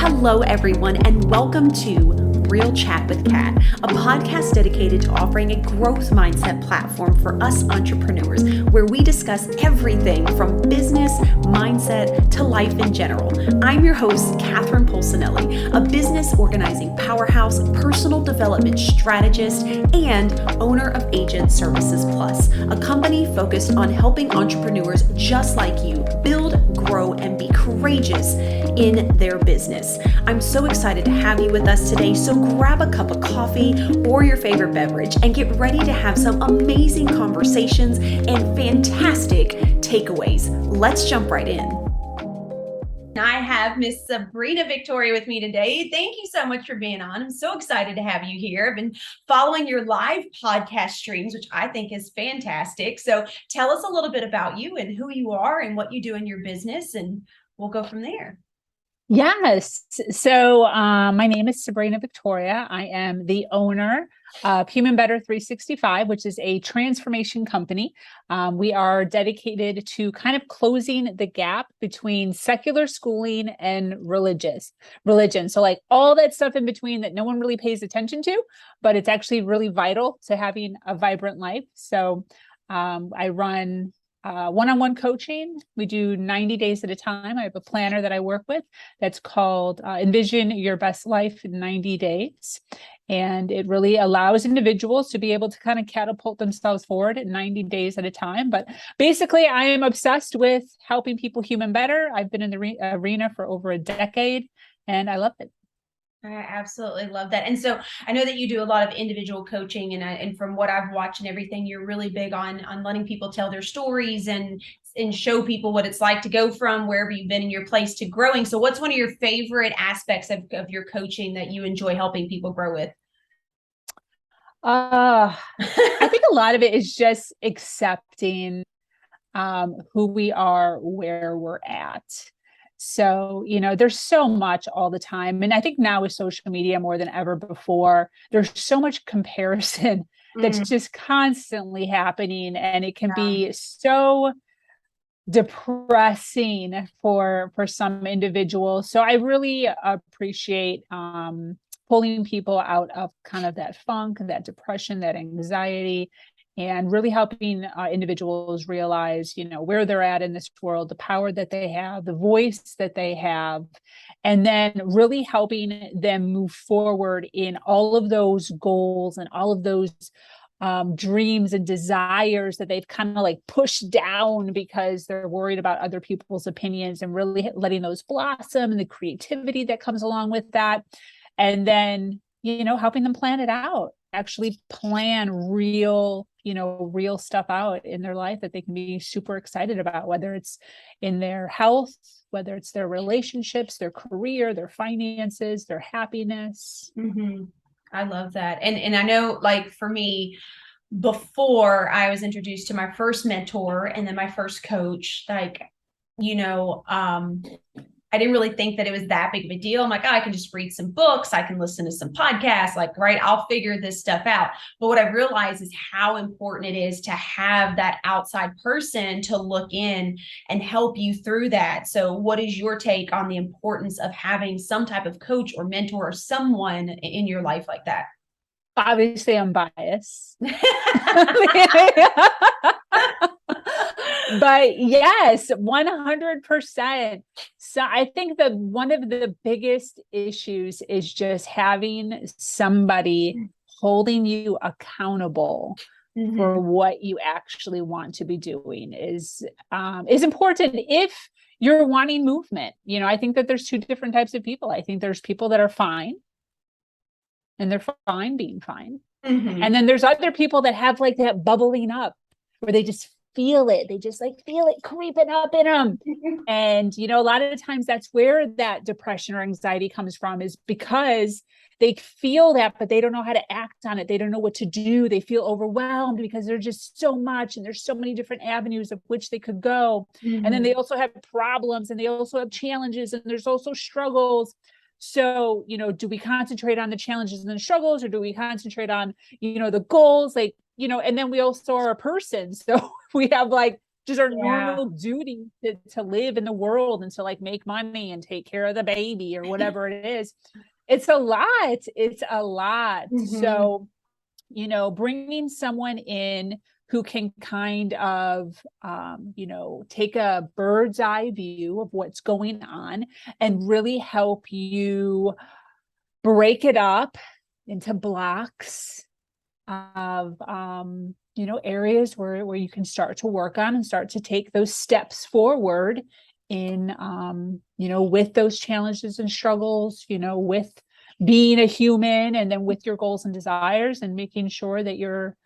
Hello, everyone, and welcome to Real Chat with Kat, a podcast dedicated to offering a growth mindset platform for us entrepreneurs, where we discuss everything from business, mindset, to life in general. I'm your host, Catherine Polsinelli, a business organizing powerhouse, personal development strategist, and owner of Agent Services Plus, a company focused on helping entrepreneurs just like you build, grow, and be courageous in their business. I'm so excited to have you with us today, so grab a cup of coffee or your favorite beverage and get ready to have some amazing conversations and fantastic takeaways. Let's jump right in. I have Miss Sabrina Victoria with me today. Thank you so much for being on. I'm so excited to have you here. I've been following your live podcast streams, which I think is fantastic. So tell us a little bit about you and who you are and what you do in your business, and we'll go from there. Yes. So my name is Sabrina Victoria. I am the owner of HumanBetter365, which is a transformation company. We are dedicated to kind of closing the gap between secular schooling and religion. So like all that stuff in between that no one really pays attention to, but it's actually really vital to having a vibrant life. So I run one-on-one coaching. We do 90 days at a time. I have a planner that I work with that's called Envision Your Best Life in 90 Days. And it really allows individuals to be able to kind of catapult themselves forward in 90 days at a time. But basically, I am obsessed with helping people human better. I've been in the arena for over a decade, and I love it. I absolutely love that. And so I know that you do a lot of individual coaching, and from what I've watched and everything, you're really big on letting people tell their stories and show people what it's like to go from wherever you've been in your place to growing. So what's one of your favorite aspects of your coaching that you enjoy helping people grow with? I think a lot of it is just accepting who we are, where we're at. So, there's so much all the time. And I think now with social media more than ever before, there's so much comparison that's just constantly happening. And it can be so depressing for some individuals. So I really appreciate pulling people out of kind of that funk, that depression, that anxiety, and really helping individuals realize, where they're at in this world, the power that they have, the voice that they have, and then really helping them move forward in all of those goals and all of those dreams and desires that they've kind of like pushed down because they're worried about other people's opinions, and really letting those blossom and the creativity that comes along with that. And then, helping them plan it out, actually plan real stuff out in their life that they can be super excited about, whether it's in their health, whether it's their relationships, their career, their finances, their happiness. Mm-hmm. I love that. And I know, like, for me, before I was introduced to my first mentor and then my first coach, like, I didn't really think that it was that big of a deal. I'm like, I can just read some books. I can listen to some podcasts, like, right, I'll figure this stuff out. But what I realized is how important it is to have that outside person to look in and help you through that. So what is your take on the importance of having some type of coach or mentor or someone in your life like that? Obviously, I'm biased. But yes, 100%. So I think that one of the biggest issues is just having somebody holding you accountable for what you actually want to be doing is important if you're wanting movement. I think that there's two different types of people. I think there's people that are fine, and they're fine being fine. And then there's other people that have like that bubbling up where they just feel it. They just like feel it creeping up in them. And, a lot of the times that's where that depression or anxiety comes from, is because they feel that, but they don't know how to act on it. They don't know what to do. They feel overwhelmed because there's just so much, and there's so many different avenues of which they could go. And then they also have problems, and they also have challenges, and there's also struggles. So, do we concentrate on the challenges and the struggles, or do we concentrate on, the goals? Like, and then we also are a person. So we have like just our normal duty to live in the world and to like make money and take care of the baby or whatever it is. It's a lot. It's a lot. So, you know, bringing someone in who can kind of, you know, take a bird's eye view of what's going on and really help you break it up into blocks of, you know, areas where you can start to work on and start to take those steps forward in, you know, with those challenges and struggles, you know, with being a human, and then with your goals and desires, and making sure that you're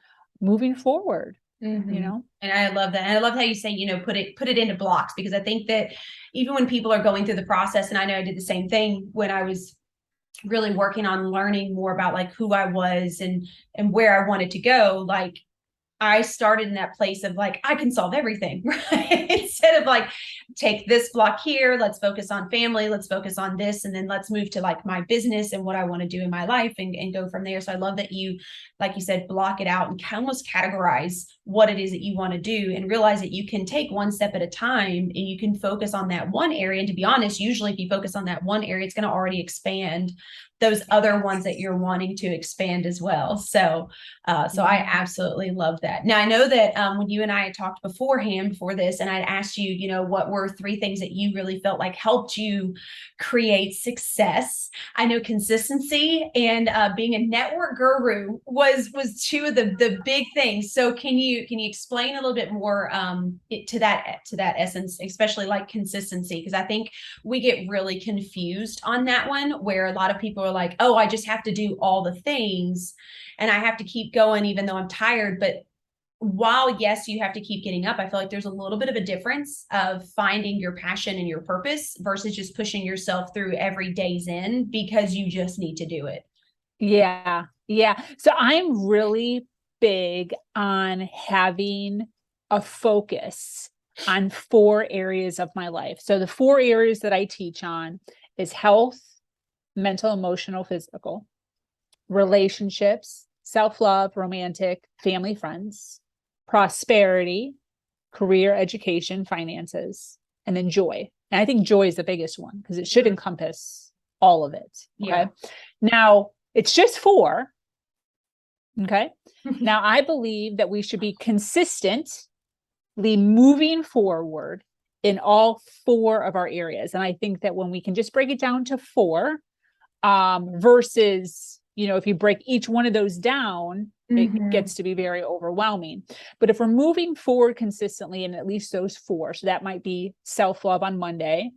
moving forward, you know? And I love that. And I love how you say, you know, put it into blocks, because I think that even when people are going through the process, and I know I did the same thing when I was really working on learning more about like who I was and where I wanted to go, like I started in that place of like, I can solve everything, right? Instead of like, take this block here, let's focus on family, let's focus on this, and then let's move to like my business and what I want to do in my life, and go from there. So I love that you, like you said, block it out and almost categorize what it is that you want to do, and realize that you can take one step at a time, and you can focus on that one area. And to be honest, usually if you focus on that one area, it's going to already expand those other ones that you're wanting to expand as well. So I absolutely love that. Now, I know that when you and I had talked beforehand before this, and I'd asked you, you know, what were 3 things that you really felt like helped you create success? I know consistency and being a network guru was 2 of the big things. So can you explain a little bit more to that essence, especially like consistency? Because I think we get really confused on that one, where a lot of people are like, oh, I just have to do all the things and I have to keep going even though I'm tired. But while yes, you have to keep getting up, I feel like there's a little bit of a difference of finding your passion and your purpose versus just pushing yourself through every day's in because you just need to do it. Yeah. Yeah. So I'm really big on having a focus on 4 areas of my life. So the 4 areas that I teach on is health, mental, emotional, physical, relationships, self-love, romantic, family, friends, prosperity, career, education, finances, and then joy. And I think joy is the biggest one because it should encompass all of it. Okay. Yeah. Now it's just 4. Okay. Now I believe that we should be consistently moving forward in all 4 of our areas. And I think that when we can just break it down to 4, versus, you know, if you break each one of those down, it gets to be very overwhelming. But if we're moving forward consistently in at least those 4, so that might be self-love on Monday,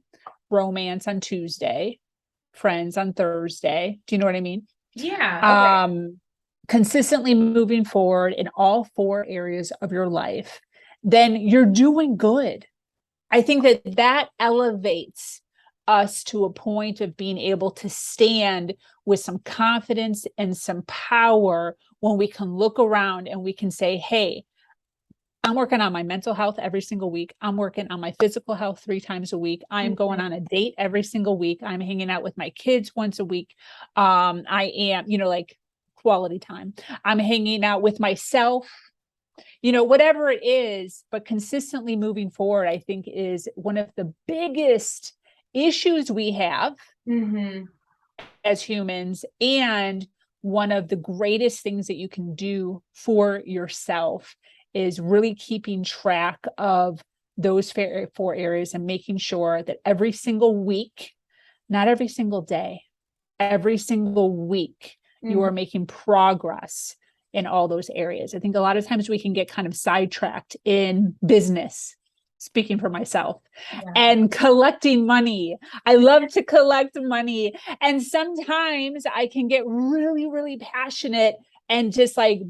romance on Tuesday, friends on Thursday. Do you know what I mean? Yeah. Okay. Consistently moving forward in all 4 areas of your life, then you're doing good. I think that elevates us to a point of being able to stand with some confidence and some power when we can look around and we can say, hey, I'm working on my mental health every single week. I'm working on my physical health 3 times a week. I am going on a date every single week. I'm hanging out with my kids once a week. I am, you know, like quality time. I'm hanging out with myself, you know, whatever it is, but consistently moving forward, I think is one of the biggest issues we have as humans, and one of the greatest things that you can do for yourself is really keeping track of those 4 areas and making sure that every single week, not every single day, every single week, you are making progress in all those areas. I think a lot of times we can get kind of sidetracked in business, speaking for myself, and collecting money. I love to collect money. And sometimes I can get really, really passionate and just like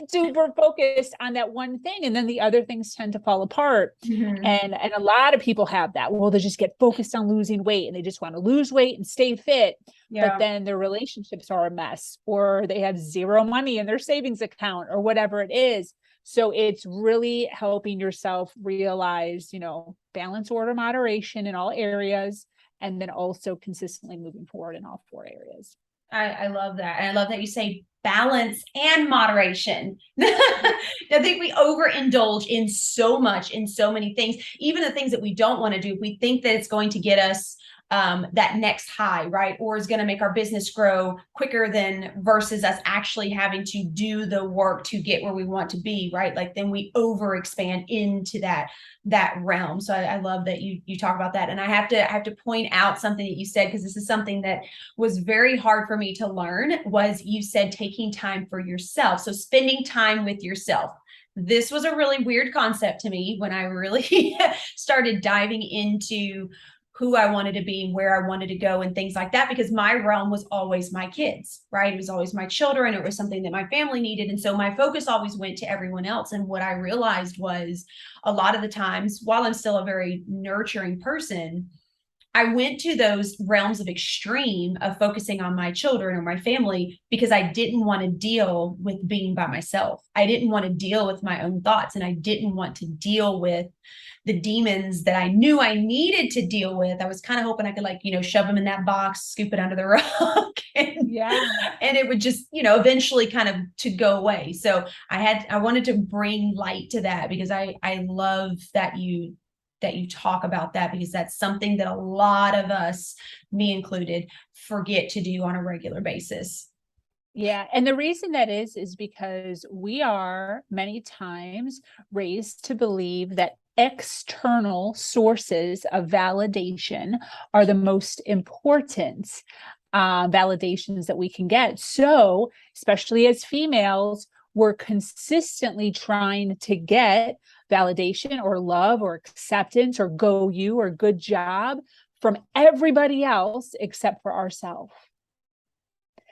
super focused on that one thing. And then the other things tend to fall apart. And a lot of people have that. Well, they just get focused on losing weight and they just want to lose weight and stay fit. But then their relationships are a mess, or they have 0 money in their savings account, or whatever it is. So it's really helping yourself realize, you know, balance, order, moderation in all areas, and then also consistently moving forward in all 4 areas. I love that. And I love that you say balance and moderation. I think we overindulge in so much, in so many things, even the things that we don't want to do. If we think that it's going to get us that next high, right? Or is going to make our business grow quicker than versus us actually having to do the work to get where we want to be, right? Like then we over expand into that realm. So I love that you talk about that. And I have to point out something that you said, because this is something that was very hard for me to learn, was you said taking time for yourself. So spending time with yourself. This was a really weird concept to me when I really started diving into who I wanted to be and where I wanted to go and things like that, because my realm was always my kids, right? It was always my children. It was something that my family needed. And so my focus always went to everyone else. And what I realized was a lot of the times, while I'm still a very nurturing person, I went to those realms of extreme of focusing on my children or my family because I didn't want to deal with being by myself. I didn't want to deal with my own thoughts, and I didn't want to deal with the demons that I knew I needed to deal with. I was kind of hoping I could, like, shove them in that box, scoop it under the rug, and it would just, eventually kind of to go away. So I wanted to bring light to that, because I love that you talk about that, because that's something that a lot of us, me included, forget to do on a regular basis. Yeah. And the reason that is because we are many times raised to believe that external sources of validation are the most important validations that we can get. So, especially as females, we're consistently trying to get validation or love or acceptance or go you or good job from everybody else except for ourselves.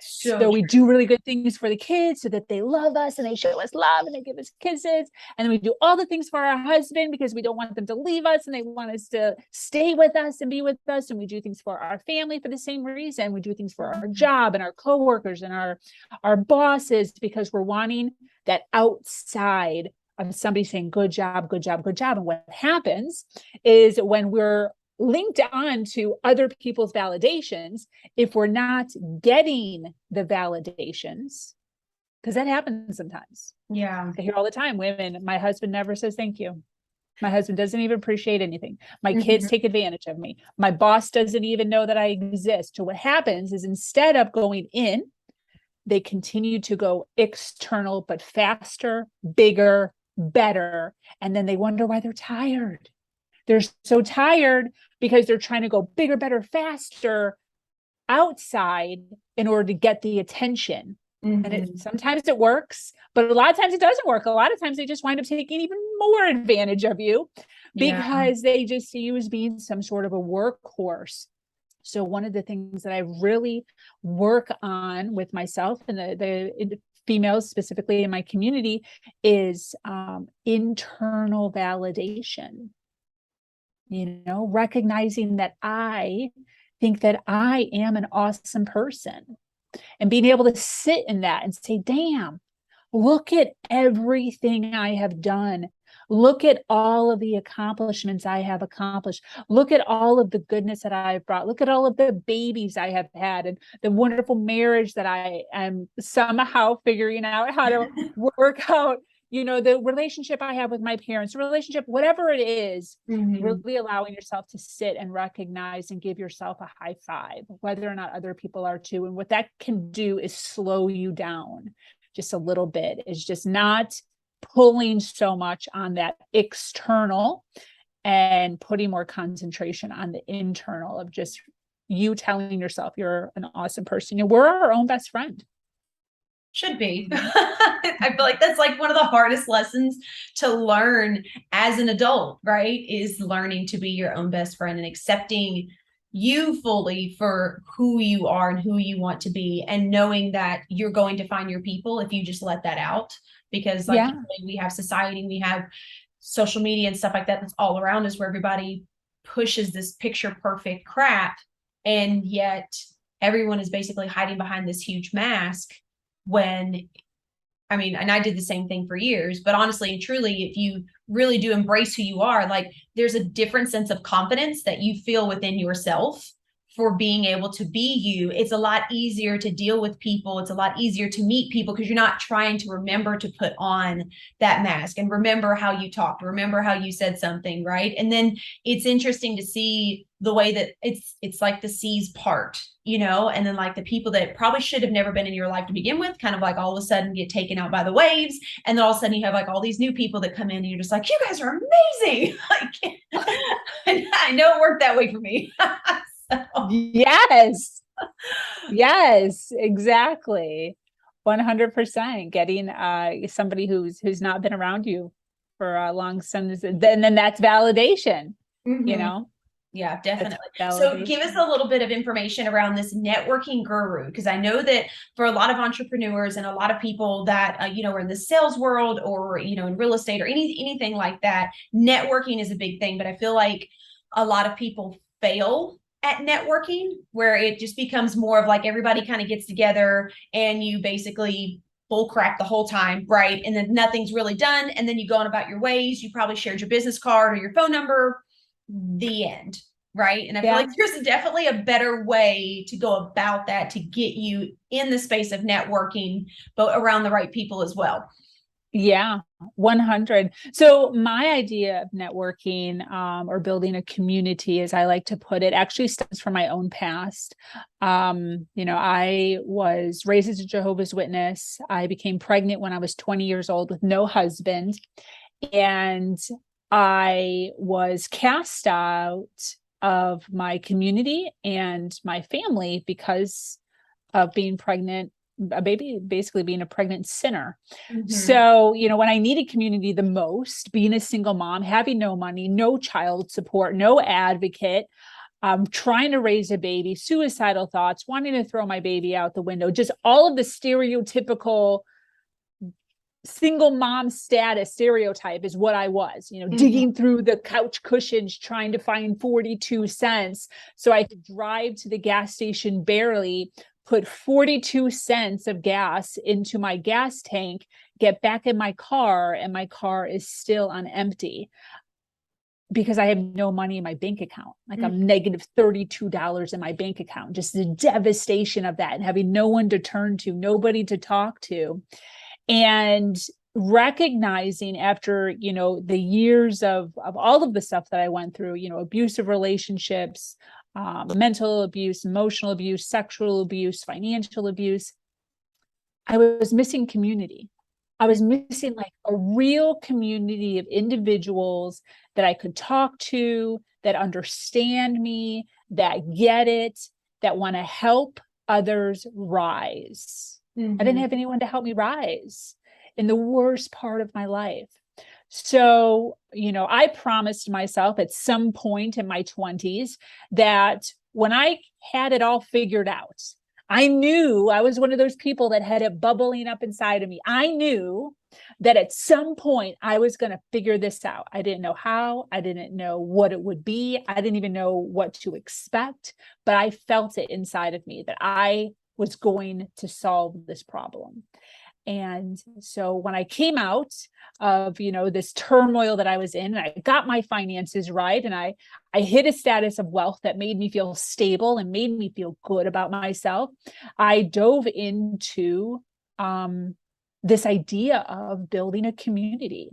So we do really good things for the kids so that they love us and they show us love and they give us kisses. And then we do all the things for our husband because we don't want them to leave us and they want us to stay with us and be with us. And we do things for our family for the same reason. We do things for our job and our coworkers and our bosses because we're wanting that outside of somebody saying, good job, good job, good job. And what happens is when we're linked on to other people's validations, if we're not getting the validations, because that happens sometimes. Yeah. I hear all the time, women, my husband never says thank you. My husband doesn't even appreciate anything. My kids take advantage of me. My boss doesn't even know that I exist. So what happens is instead of going in, they continue to go external, but faster, bigger, better. And then they wonder why they're tired. They're so tired because they're trying to go bigger, better, faster outside in order to get the attention. And sometimes it works, but a lot of times it doesn't work. A lot of times they just wind up taking even more advantage of you because they just see you as being some sort of a workhorse. So one of the things that I really work on with myself and the females specifically in my community is internal validation. Recognizing that I think that I am an awesome person and being able to sit in that and say, damn, look at everything I have done. Look at all of the accomplishments I have accomplished. Look at all of the goodness that I've brought. Look at all of the babies I have had and the wonderful marriage that I am somehow figuring out how to work out. The relationship I have with my parents, the relationship, whatever it is, really allowing yourself to sit and recognize and give yourself a high five, whether or not other people are too. And what that can do is slow you down just a little bit, is just not pulling so much on that external and putting more concentration on the internal of just you telling yourself you're an awesome person. We're our own best friend. Should be. I feel like that's like one of the hardest lessons to learn as an adult, right? Is learning to be your own best friend and accepting you fully for who you are and who you want to be, and knowing that you're going to find your people if you just let that out. Because we have society, we have social media and stuff like that that's all around us, where everybody pushes this picture perfect crap, and yet everyone is basically hiding behind this huge mask. And I did the same thing for years, but honestly and truly, if you really do embrace who you are, like, there's a different sense of confidence that you feel within yourself for being able to be you. It's a lot easier to deal with people. It's a lot easier to meet people because you're not trying to remember to put on that mask and remember how you talked, remember how you said something, right? And then it's interesting to see the way that it's like the seas part, and then like the people that probably should have never been in your life to begin with, kind of like all of a sudden get taken out by the waves. And then all of a sudden you have like all these new people that come in and you're just like, you guys are amazing. Like, I know it worked that way for me. Yes. Yes, exactly. 100% getting somebody who's not been around you for a long time, then that's validation, Mm-hmm. Yeah, definitely. So give us validation. a little bit of information around this networking guru, because I know that for a lot of entrepreneurs and a lot of people that are in the sales world or in real estate or anything like that, networking is a big thing. But I feel like a lot of people fail at networking, where it just becomes more of like everybody kind of gets together and you basically bull crap the whole time, right? And then nothing's really done, and then you go on about your ways. You probably shared your business card or your phone number, the end, right? And I feel like there's definitely a better way to go about that to get you in the space of networking, but around the right people as well. Yeah, 100. So my idea of networking or building a community, as I like to put it, actually stems from my own past. I was raised as a Jehovah's Witness. I became pregnant when I was 20 years old with no husband. And I was cast out of my community and my family because of being pregnant, a baby, basically being a pregnant sinner. Mm-hmm. So, when I needed community the most, being a single mom, having no money, no child support, no advocate, trying to raise a baby, suicidal thoughts, wanting to throw my baby out the window, just all of the stereotypical single mom status stereotype is what I was, mm-hmm. digging through the couch cushions, trying to find 42 cents so I could drive to the gas station barely, put 42 cents of gas into my gas tank, get back in my car, and my car is still on empty because I have no money in my bank account. Like mm-hmm. I'm negative $32 in my bank account. Just the devastation of that and having no one to turn to, nobody to talk to. And recognizing after, the years of all of the stuff that I went through, abusive relationships, mental abuse, emotional abuse, sexual abuse, financial abuse, I was missing community. I was missing like a real community of individuals that I could talk to, that understand me, that get it, that want to help others rise. Mm-hmm. I didn't have anyone to help me rise in the worst part of my life. So, I promised myself at some point in my 20s that when I had it all figured out, I knew I was one of those people that had it bubbling up inside of me. I knew that at some point I was going to figure this out. I didn't know how, I didn't know what it would be. I didn't even know what to expect, but I felt it inside of me that I was going to solve this problem. And so when I came out of, this turmoil that I was in, and I got my finances right, and I hit a status of wealth that made me feel stable and made me feel good about myself, I dove into this idea of building a community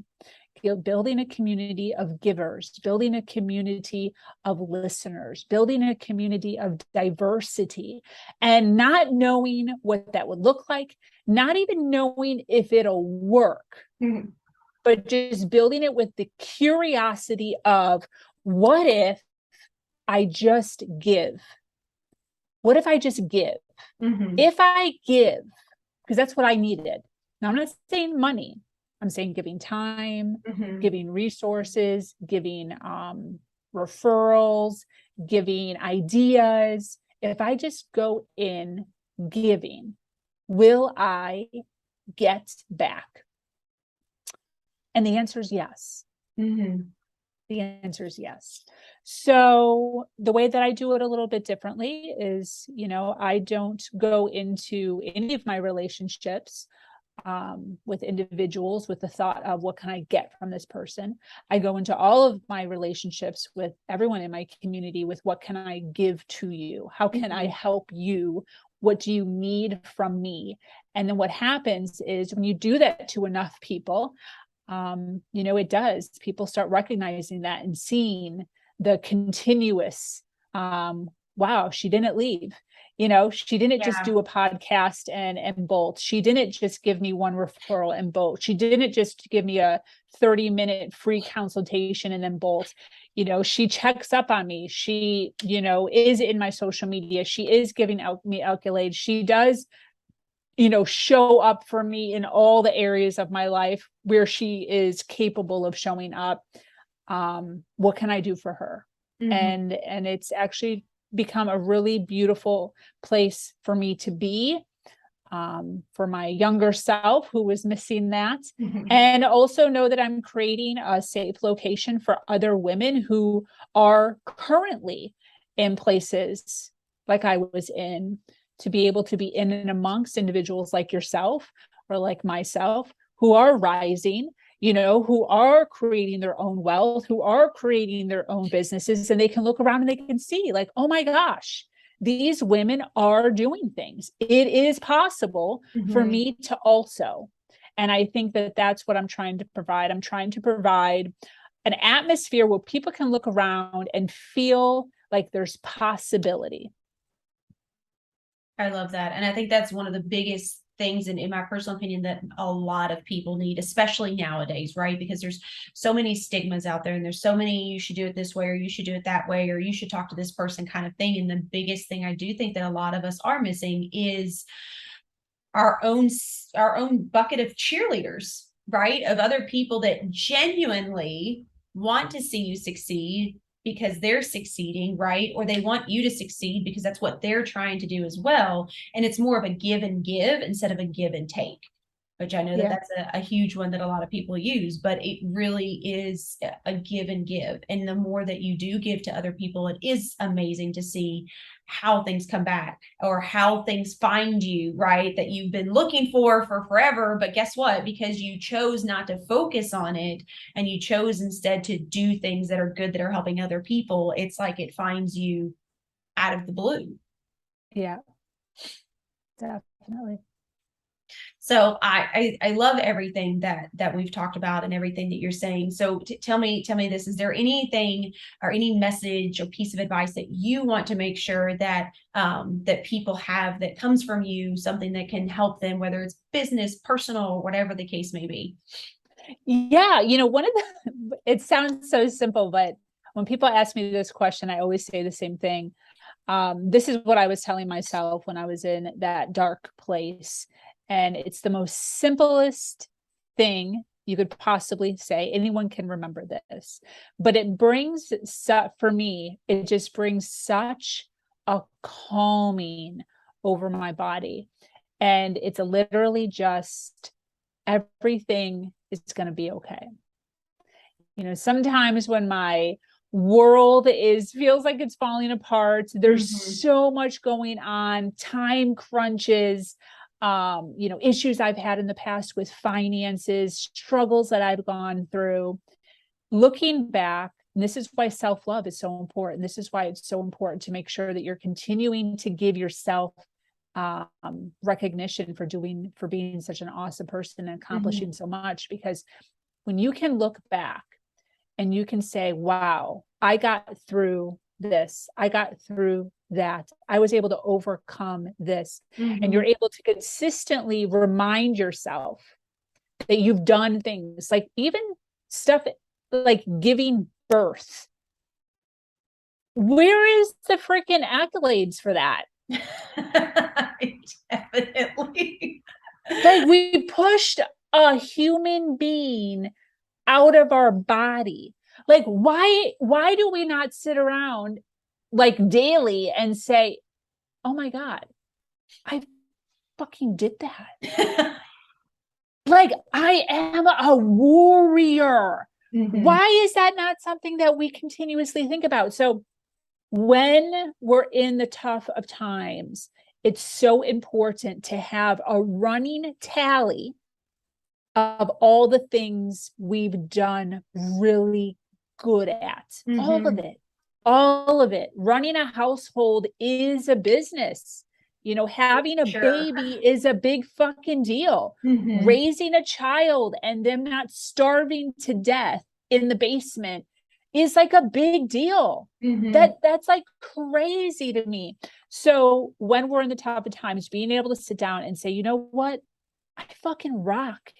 of givers, building a community of listeners, building a community of diversity, and not knowing what that would look like, not even knowing if it'll work, mm-hmm. but just building it with the curiosity of, what if I just give? What if I just give? Mm-hmm. If I give, because that's what I needed. Now, I'm not saying money. I'm saying giving time, mm-hmm. giving resources, giving referrals, giving ideas. If I just go in giving, will I get back? And the answer is yes. Mm-hmm. The answer is yes. So the way that I do it a little bit differently is, I don't go into any of my relationships with individuals with the thought of what can I get from this person. I go into all of my relationships with everyone in my community with what can I give to you? How can I help you? What do you need from me? And then what happens is when you do that to enough people, it does. People start recognizing that and seeing the continuous, wow, she didn't leave. She didn't just do a podcast and bolt. She didn't just give me one referral and bolt. She didn't just give me a 30-minute free consultation and then bolt. She checks up on me. She, is in my social media. She is giving me accolades. She does, show up for me in all the areas of my life where she is capable of showing up. What can I do for her? And it's actually become a really beautiful place for me to be, for my younger self who was missing that. And also know that I'm creating a safe location for other women who are currently in places like I was in, to be able to be in and amongst individuals like yourself or like myself who are rising, who are creating their own wealth, who are creating their own businesses, and they can look around and they can see like, oh my gosh, these women are doing things. It is possible for me to also. And I think that that's what I'm trying to provide. I'm trying to provide an atmosphere where people can look around and feel like there's possibility. I love that. And I think that's one of the biggest things, in my personal opinion, that a lot of people need, especially nowadays, right? Because there's so many stigmas out there, and there's so many, you should do it this way, or you should do it that way, or you should talk to this person kind of thing. And the biggest thing I do think that a lot of us are missing is our own bucket of cheerleaders, right? Of other people that genuinely want to see you succeed because they're succeeding, right? Or they want you to succeed because that's what they're trying to do as well. And it's more of a give and give instead of a give and take, which I know that that's a huge one that a lot of people use, but it really is a give and give. And the more that you do give to other people, it is amazing to see how things come back or how things find you, right? That you've been looking for forever, but guess what? Because you chose not to focus on it and you chose instead to do things that are good, that are helping other people, it's like it finds you out of the blue. Yeah, definitely. So I love everything that we've talked about and everything that you're saying. So tell me this, is there anything or any message or piece of advice that you want to make sure that that people have that comes from you, something that can help them, whether it's business, personal, whatever the case may be? Yeah, one of it sounds so simple, but when people ask me this question, I always say the same thing. This is what I was telling myself when I was in that dark place. And it's the most simplest thing you could possibly say. Anyone can remember this, but it brings, for me, it just brings such a calming over my body. And it's literally just everything is going to be okay. Sometimes when my world feels like it's falling apart, there's so much going on, time crunches, issues I've had in the past with finances, struggles that I've gone through. Looking back, and this is why self-love is so important. This is why it's so important to make sure that you're continuing to give yourself recognition for being such an awesome person and accomplishing so much. Because when you can look back and you can say, wow, I got through this, I got through that, I was able to overcome this. And you're able to consistently remind yourself that you've done things, like even stuff like giving birth. Where is the freaking accolades for that? Definitely. Like, we pushed a human being out of our body. Like, why do we not sit around like daily and say, oh my God, I fucking did that. Like, I am a warrior. Why is that not something that we continuously think about? So when we're in the tough of times, it's so important to have a running tally of all the things we've done really good at. All of it. All of it. Running a household is a business. Having a baby is a big fucking deal. Raising a child and them not starving to death in the basement is like a big deal. That's like crazy to me. So when we're in the top of times, being able to sit down and say, you know what? I fucking rock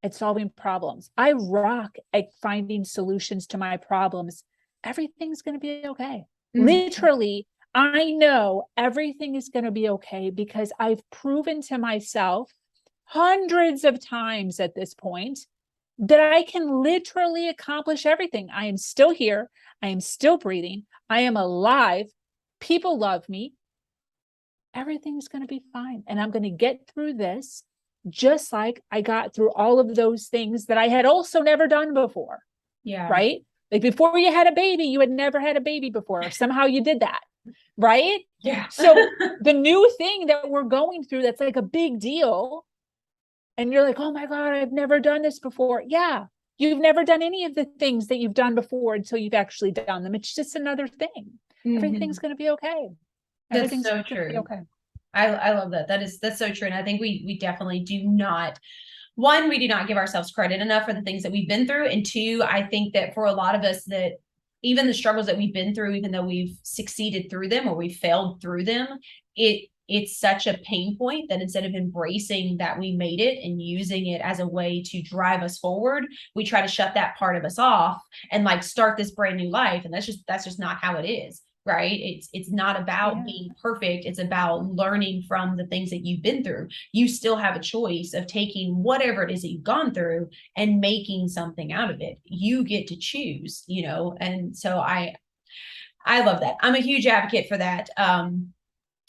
at solving problems. I rock at finding solutions to my problems. Everything's going to be okay. Literally, I know everything is going to be okay because I've proven to myself hundreds of times at this point that I can literally accomplish everything. I am still here. I am still breathing. I am alive. People love me. Everything's going to be fine. And I'm going to get through this just like I got through all of those things that I had also never done before. Yeah. Right? Like before you had a baby, you had never had a baby before. Somehow you did that. Right? Yeah. So the new thing that we're going through, that's like a big deal. And you're like, oh my God, I've never done this before. Yeah. You've never done any of the things that you've done before until you've actually done them. It's just another thing. Everything's going to be okay. That's so true. Okay. I love that. That's so true. And I think we definitely do not, one, we do not give ourselves credit enough for the things that we've been through. And two, I think that for a lot of us, that even the struggles that we've been through, even though we've succeeded through them or we failed through them, it's such a pain point that instead of embracing that we made it and using it as a way to drive us forward, we try to shut that part of us off and like start this brand new life. And that's just not how it is. Right? It's not about being perfect. It's about learning from the things that you've been through. You still have a choice of taking whatever it is that you've gone through and making something out of it. You get to choose, and so I love that. I'm a huge advocate for that.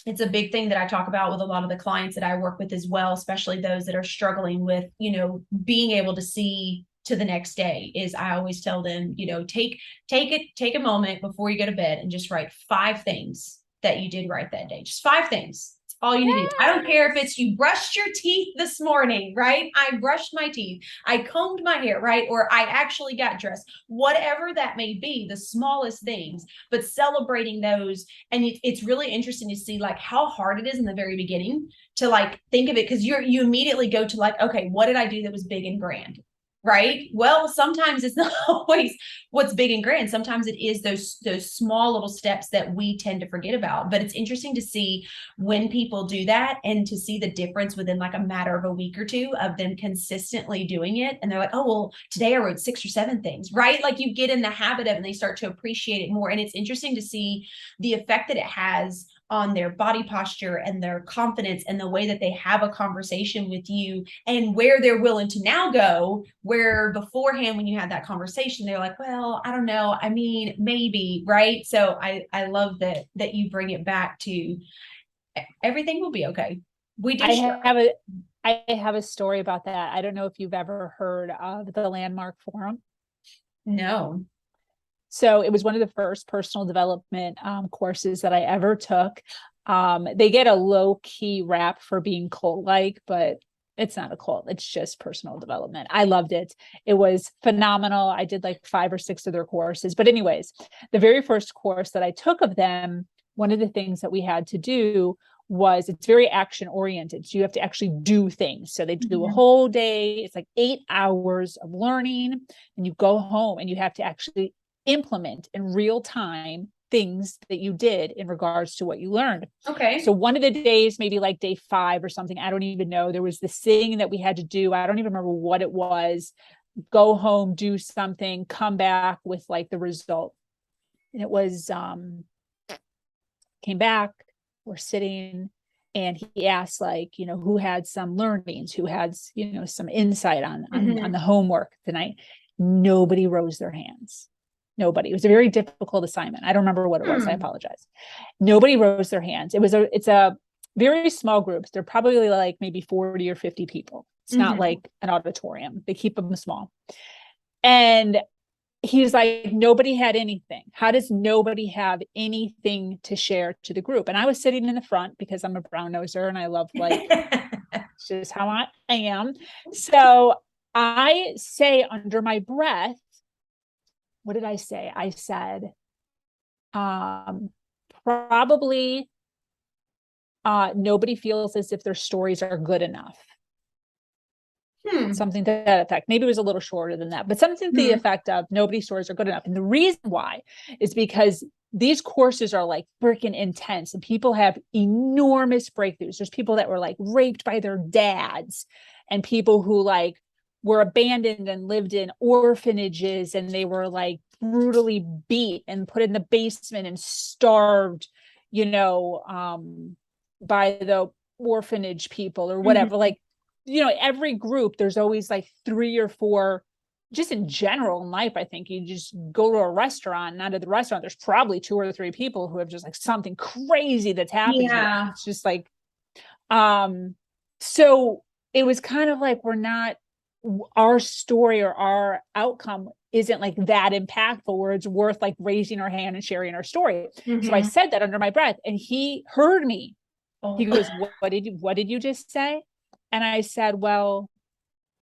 It's a big thing that I talk about with a lot of the clients that I work with as well, especially those that are struggling with, being able to see to the next day. Is I always tell them, take a moment before you go to bed and just write 5 things that you did right that day. Just 5 things. It's all you need to do. I don't care if it's you brushed your teeth this morning, right? I brushed my teeth. I combed my hair, right? Or I actually got dressed. Whatever that may be, the smallest things, but celebrating those. And it's really interesting to see like how hard it is in the very beginning to like think of it, because you immediately go to like, okay, what did I do that was big and grand? Right? Well, sometimes it's not always what's big and grand. Sometimes it is those small little steps that we tend to forget about. But it's interesting to see when people do that and to see the difference within like a matter of a week or two of them consistently doing it. And they're like, oh, well, today I wrote 6 or 7 things, right? Like you get in the habit of it and they start to appreciate it more. And it's interesting to see the effect that it has on their body posture and their confidence and the way that they have a conversation with you and where they're willing to now go, where beforehand when you had that conversation they're like, well, I don't know, I mean, maybe, right? So I love that you bring it back to everything will be okay. I have a story about that. I don't know if you've ever heard of the Landmark Forum. No. So it was one of the first personal development courses that I ever took. They get a low key rap for being cult-like, but it's not a cult. It's just personal development. I loved it. It was phenomenal. I did like 5 or 6 of their courses. But anyways, the very first course that I took of them, one of the things that we had to do was it's very action oriented. So you have to actually do things. So they do a whole day. It's like 8 hours of learning, and you go home and you have to actually implement in real time things that you did in regards to what you learned. Okay. So one of the days, maybe like day 5 or something, I don't even know, there was this thing that we had to do. I don't even remember what it was. Go home, do something, come back with like the result. And it was, came back, we're sitting, and he asked like, who had some learnings, who had, some insight on the homework tonight. Nobody rose their hands. Nobody. It was a very difficult assignment. I don't remember what it was. I apologize. Nobody rose their hands. It's a very small group. They're probably like maybe 40 or 50 people. It's not like an auditorium. They keep them small. And he's like, nobody had anything. How does nobody have anything to share to the group? And I was sitting in the front because I'm a brown noser and I love like, it's just how I am. So I say under my breath, what did I say? I said, probably nobody feels as if their stories are good enough. Something to that effect. Maybe it was a little shorter than that, but something to the effect of nobody's stories are good enough. And the reason why is because these courses are like freaking intense and people have enormous breakthroughs. There's people that were like raped by their dads and people who like were abandoned and lived in orphanages and they were like brutally beat and put in the basement and starved, you know, by the orphanage people or whatever. Like, you know, every group, there's always like 3 or 4, just in general in life. I think you just go to a restaurant and out of the restaurant, there's probably 2 or 3 people who have just like something crazy that's happened to them. It's just like, so it was kind of like, we're not, our story or our outcome isn't like that impactful where it's worth like raising our hand and sharing our story. So I said that under my breath and he heard me. He goes, what did you just say? And I said, well,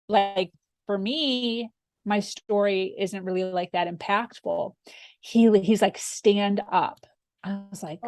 like for me, my story isn't really like that impactful. He's like, stand up. I was like,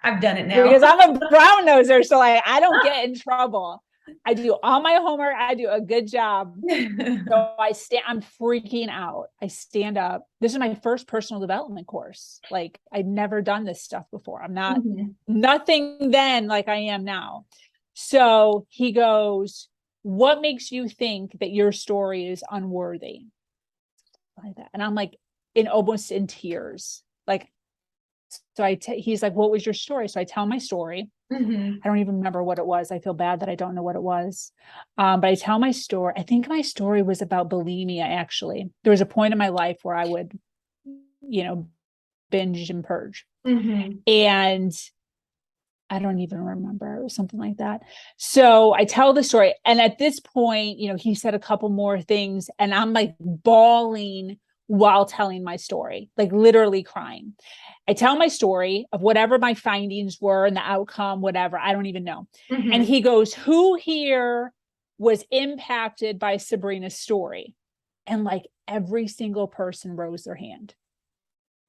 I've done it now. Because I'm a brown noser, so like I don't get in trouble. I do all my homework. I do a good job. So I'm freaking out. I stand up. This is my first personal development course. Like I'd never done this stuff before. I'm not nothing then like I am now. So he goes, what makes you think that your story is unworthy? Like that. And I'm like almost in tears. Like, so he's like, what was your story? So I tell my story. I don't even remember what it was. I feel bad that I don't know what it was. But I tell my story. I think my story was about bulimia, actually. There was a point in my life where I would, you know, binge and purge. And I don't even remember. It was something like that. So I tell the story. And at this point, you know, he said a couple more things and I'm like bawling while telling my story, like literally crying. I tell my story of whatever my findings were and the outcome, whatever, I don't even know. And he goes, who here was impacted by Sabrina's story? And like every single person rose their hand.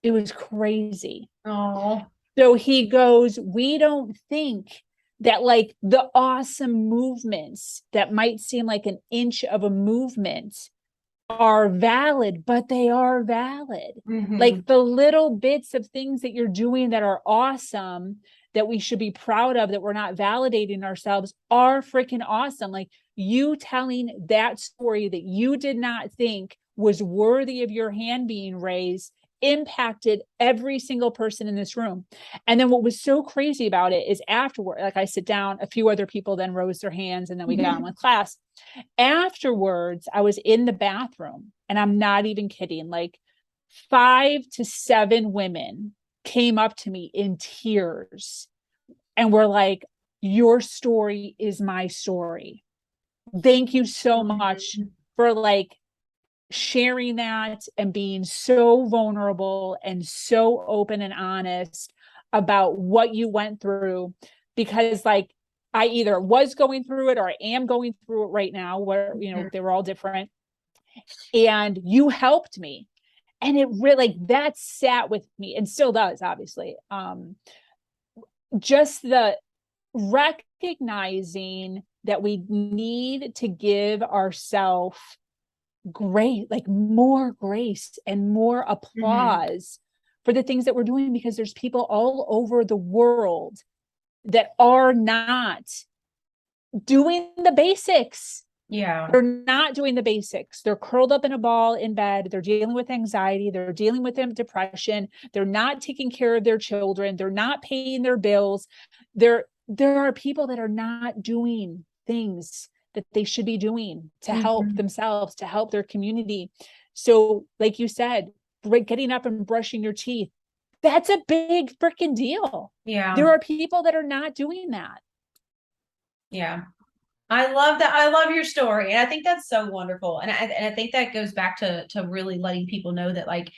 It was crazy. Oh. So he goes, we don't think that like the awesome movements that might seem like an inch of a movement are valid, but they are valid. Like the little bits of things that you're doing that are awesome, that we should be proud of, that we're not validating ourselves, are freaking awesome. Like you telling that story that you did not think was worthy of your hand being raised impacted every single person in this room. And then what was so crazy about it is afterward, like I sit down, a few other people then rose their hands and then we got on with class. Afterwards, I was in the bathroom and I'm not even kidding. Like 5 to 7 women came up to me in tears and were like, your story is my story. Thank you so much for like sharing that and being so vulnerable and so open and honest about what you went through, because like I either was going through it or I am going through it right now, where, you know, they were all different, and you helped me. And it really, like, that sat with me and still does, obviously. Just the recognizing that we need to give ourselves grace, like more grace and more applause for the things that we're doing, because there's people all over the world that are not doing the basics. They're not doing the basics. They're curled up in a ball in bed. They're dealing with anxiety. They're dealing with depression. They're not taking care of their children. They're not paying their bills. There are people that are not doing things that they should be doing to help themselves, to help their community. So like you said, getting up and brushing your teeth, that's a big freaking deal. There are people that are not doing that. I love that. I love your story. And I think that's so wonderful. And I think that goes back to really letting people know that like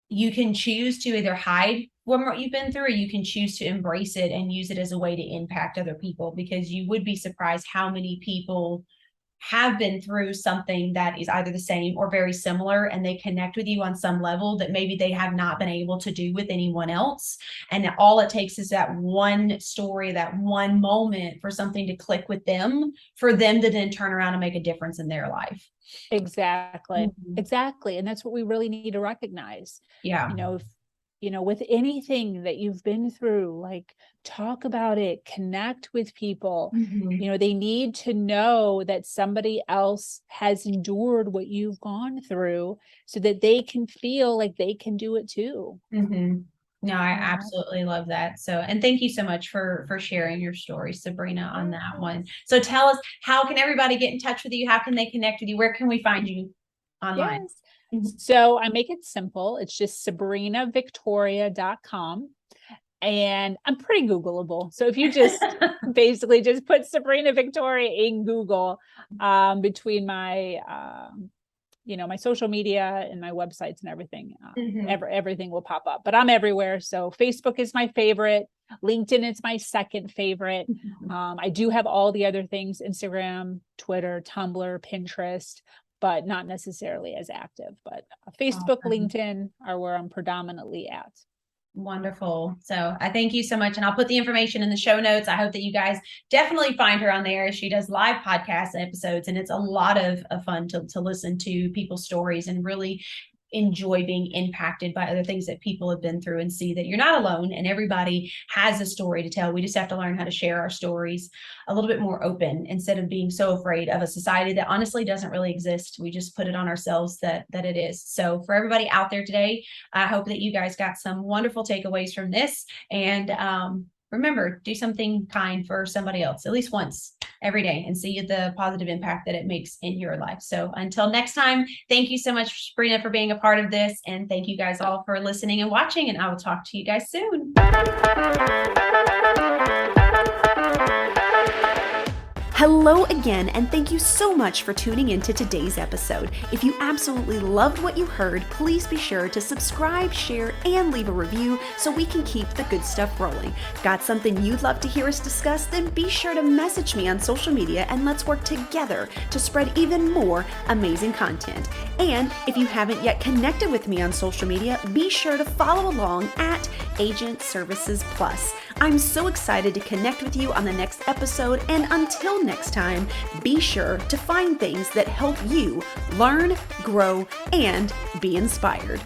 you can choose to either hide what you've been through, or you can choose to embrace it and use it as a way to impact other people, because you would be surprised how many people have been through something that is either the same or very similar, and they connect with you on some level that maybe they have not been able to do with anyone else. And all it takes is that one story, that one moment for something to click with them, for them to then turn around and make a difference in their life. Exactly. Exactly. And that's what we really need to recognize. Yeah. With anything that you've been through, like, talk about it, connect with people. They need to know that somebody else has endured what you've gone through, so that they can feel like they can do it too. No, I absolutely love that. So, and thank you so much for sharing your story, Sabrina, on that one. So tell us, how can everybody get in touch with you? How can they connect with you? Where can we find you online? So I make it simple. It's just sabrinavictoria.com. And I'm pretty Googleable. So if you just basically just put Sabrina Victoria in Google, between my my social media and my websites and everything, everything will pop up. But I'm everywhere. So Facebook is my favorite. LinkedIn is my second favorite. I do have all the other things: Instagram, Twitter, Tumblr, Pinterest, but not necessarily as active. But Facebook, LinkedIn are where I'm predominantly at. Wonderful. So I thank you so much. And I'll put the information in the show notes. I hope that you guys definitely find her on there. She does live podcast episodes, and it's a lot of fun to listen to people's stories and really enjoy being impacted by other things that people have been through, and see that you're not alone and everybody has a story to tell. We just have to learn how to share our stories a little bit more open, instead of being so afraid of a society that honestly doesn't really exist. We just put it on ourselves that it is. So for everybody out there today, I hope that you guys got some wonderful takeaways from this. And remember, do something kind for somebody else at least once every day, and see the positive impact that it makes in your life. So until next time, thank you so much, Sabrina, for being a part of this. And thank you guys all for listening and watching. And I will talk to you guys soon. Hello again, and thank you so much for tuning into today's episode. If you absolutely loved what you heard, please be sure to subscribe, share, and leave a review so we can keep the good stuff rolling. Got something you'd love to hear us discuss? Then be sure to message me on social media, and let's work together to spread even more amazing content. And if you haven't yet connected with me on social media, be sure to follow along at Agent Services Plus. I'm so excited to connect with you on the next episode, and until next time, be sure to find things that help you learn, grow, and be inspired.